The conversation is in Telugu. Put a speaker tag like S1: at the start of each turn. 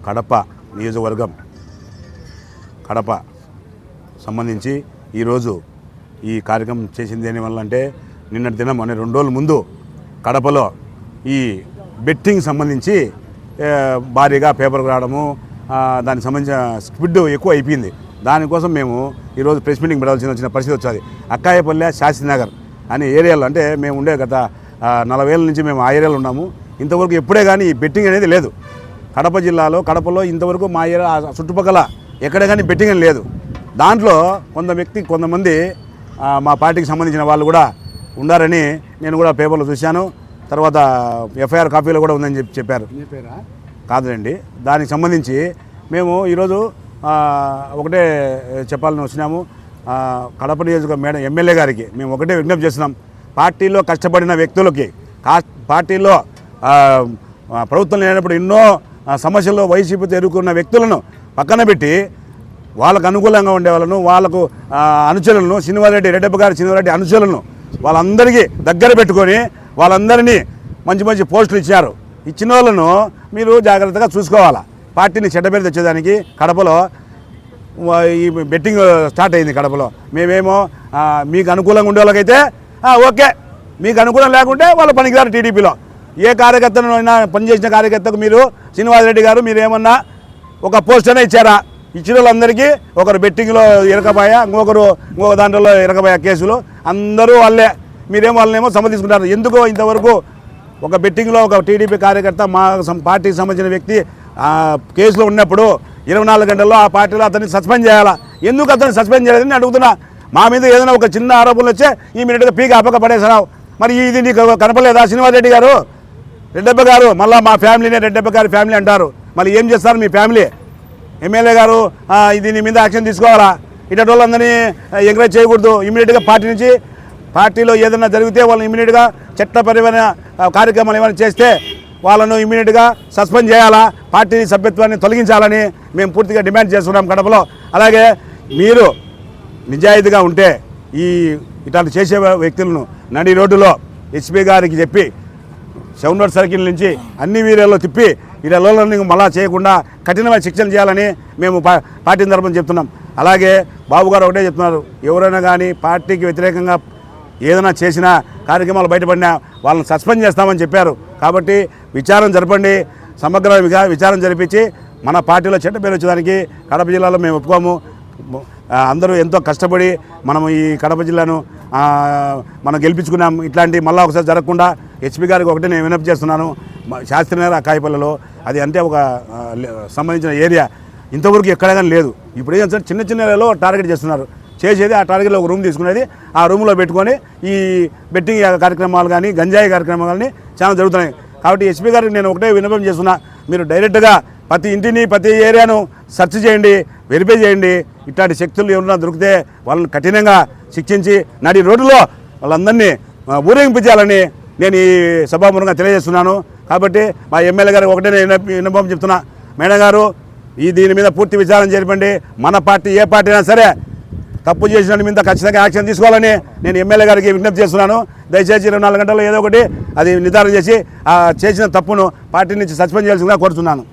S1: కడప నియోజకవర్గం కడప సంబంధించి ఈరోజు ఈ కార్యక్రమం చేసింది దేనివల్ల అంటే నిన్నటి దినం అనే 2 రోజుల ముందు కడపలో ఈ బెట్టింగ్ సంబంధించి భారీగా పేపర్కి రావడము దానికి సంబంధించిన స్పిడ్ ఎక్కువ అయిపోయింది. దానికోసం మేము ఈరోజు ప్రెస్ మీటింగ్ పెట్టాల్సిన పరిస్థితి వచ్చింది. అక్కాయపల్లె శాస్త్రినగర్ అనే ఏరియాలో అంటే మేము ఉండే గత 40 ఏళ్ళ నుంచి మేము ఆ ఏరియాలో ఉన్నాము. ఇంతవరకు ఎప్పుడే కానీ ఈ బెట్టింగ్ అనేది లేదు. కడప జిల్లాలో కడపలో ఇంతవరకు మా ఏరియా చుట్టుపక్కల ఎక్కడ కానీ బెట్టింగ్ అని లేదు. దాంట్లో కొంతమంది మా పార్టీకి సంబంధించిన వాళ్ళు కూడా ఉండారని నేను కూడా పేపర్లో చూశాను. తర్వాత ఎఫ్ఐఆర్ కాపీలో కూడా ఉందని చెప్పారు. కాదులేండి, దానికి సంబంధించి మేము ఈరోజు ఒకటే చెప్పాలని వచ్చినాము. కడప నియోజకవర్గం ఎమ్మెల్యే గారికి మేము ఒకటే విజ్ఞప్తి చేస్తున్నాం. పార్టీలో కష్టపడిన వ్యక్తులకి పార్టీలో ప్రభుత్వం లేనప్పుడు ఎన్నో సమస్యల్లో వైసీపీతో ఎదుర్కొన్న వ్యక్తులను పక్కన పెట్టి వాళ్ళకు అనుకూలంగా ఉండే వాళ్ళను వాళ్ళకు అనుచరులను శ్రీనివాసరెడ్డి అనుచరులను వాళ్ళందరికీ దగ్గర పెట్టుకొని వాళ్ళందరినీ మంచి పోస్టులు ఇచ్చారు. ఇచ్చిన వాళ్ళను మీరు జాగ్రత్తగా చూసుకోవాలా. పార్టీని చెడ్డపేరు తెచ్చేదానికి కడపలో ఈ బెట్టింగ్ స్టార్ట్ అయింది. కడపలో మేమేమో మీకు అనుకూలంగా ఉండే వాళ్ళకైతే ఓకే, మీకు అనుకూలం లేకుంటే వాళ్ళు పనికిరారు. టీడీపీలో ఏ కార్యకర్తను అయినా పనిచేసిన కార్యకర్తకు మీరు శ్రీనివాసరెడ్డి గారు మీరు ఏమన్నా ఒక పోస్ట్ అయినా ఇచ్చారా? ఇచ్చిన వాళ్ళందరికీ ఒకరు బెట్టింగ్లో ఇరకపాయ, ఇంకొక దాంట్లో ఇరకపాయ కేసులు అందరూ వాళ్ళే. వాళ్ళనేమో సమర్థించుకుంటారు. ఎందుకో ఇంతవరకు ఒక బెట్టింగ్లో ఒక టీడీపీ కార్యకర్త మా పార్టీకి సంబంధించిన వ్యక్తి కేసులో ఉన్నప్పుడు 24 గంటల్లో ఆ పార్టీలో అతన్ని సస్పెండ్ చేయాలా? ఎందుకు అతన్ని సస్పెండ్ చేయలేదని అడుగుతున్నా. మా మీద ఏదైనా ఒక చిన్న ఆరోపణలు వచ్చే ఈ మినిట్గా పీక అప్పక పడేసావు. మరి ఇది నీకు కనపడలేదా? శ్రీనివాసరెడ్డి గారు, రెడ్డప్ప గారు, మళ్ళీ మా ఫ్యామిలీనే రెడ్డప్ప గారి ఫ్యామిలీ అంటారు. మళ్ళీ ఏం చేస్తారు మీ ఫ్యామిలీ? ఎమ్మెల్యే గారు దీని మీద యాక్షన్ తీసుకోవాలా? ఇటువంటి వాళ్ళందరినీ ఎంకరేజ్ చేయకూడదు. ఇమీడియట్గా పార్టీ నుంచి పార్టీలో ఏదైనా జరిగితే వాళ్ళని ఇమీడియట్గా చట్టపరమైన కార్యక్రమాలు ఏమైనా చేస్తే వాళ్ళను ఇమీడియట్గా సస్పెండ్ చేయాలా? పార్టీ సభ్యత్వాన్ని తొలగించాలని మేము పూర్తిగా డిమాండ్ చేస్తున్నాం కడపలో. అలాగే మీరు నిజాయితీగా ఉంటే ఇట్లాంటి చేసే వ్యక్తులను నడి రోడ్డులో ఎస్పీ గారికి చెప్పి షౌన్వర్ సర్కిల్ నుంచి అన్ని వీరియాల్లో తిప్పి వీళ్ళని మళ్ళా చేయకుండా కఠినమైన శిక్షలు చేయాలని మేము పార్టీ తరపున చెప్తున్నాం. అలాగే బాబు గారు ఒకటే చెప్తున్నారు, ఎవరైనా కానీ పార్టీకి వ్యతిరేకంగా ఏదైనా చేసినా కార్యక్రమాలు బయటపడినా వాళ్ళని సస్పెండ్ చేస్తామని చెప్పారు. కాబట్టి విచారణ జరపండి, సమగ్రంగా విచారణ జరిపించి మన పార్టీలో చెడ్డ పేరు వచ్చేదానికి కడప జిల్లాలో మేము ఒప్పుకోము. అందరూ ఎంతో కష్టపడి మనం ఈ కడప జిల్లాను మనం గెలిపించుకున్నాం. ఇట్లాంటి మళ్ళీ ఒకసారి జరగకుండా హెచ్పీ గారికి ఒకటే నేను వినతి చేస్తున్నాను. శాస్త్రీనగర్ అక్కాయపల్లెలో అది అంటే ఒక సంబంధించిన ఏరియా ఇంతవరకు ఎక్కడ కానీ లేదు. ఇప్పుడు ఏం సార్ చిన్న ఏరియాలో టార్గెట్ చేస్తున్నారు. చేసేది ఆ టార్గెట్లో ఒక రూమ్ తీసుకునేది, ఆ రూమ్లో పెట్టుకొని ఈ బెట్టింగ్ కార్యక్రమాలు కానీ గంజాయి కార్యక్రమాలు కానీ చాలా జరుగుతున్నాయి. కాబట్టి ఎస్పీ గారికి నేను ఒకటే విన్నపం చేస్తున్నా, మీరు డైరెక్ట్గా ప్రతి ఇంటిని ప్రతి ఏరియాను సెర్చ్ చేయండి, వెరిఫై చేయండి. ఇట్లాంటి శక్తులు ఎవరైనా దొరికితే వాళ్ళని కఠినంగా శిక్షించి నడి రోడ్డులో వాళ్ళందరినీ ఊరేగింపించాలని నేను ఈ సభాముఖంగా తెలియజేస్తున్నాను. కాబట్టి మా ఎమ్మెల్యే గారికి ఒకటే విన్నపం చెప్తున్నా, మేడం గారు దీని మీద పూర్తి విచారణ జరిపండి. మన పార్టీ ఏ పార్టీ అయినా సరే తప్పు చేసిన మీద ఖచ్చితంగా యాక్షన్ తీసుకోవాలని నేను ఎమ్మెల్యే గారికి విజ్ఞప్తి చేస్తున్నాను. దయచేసి 24 గంటల్లో ఏదో ఒకటి అది నిర్ధారణ చేసి చేసిన తప్పును పార్టీ నుంచి సస్పెండ్ చేయాల్సిందిగా కోరుతున్నాను.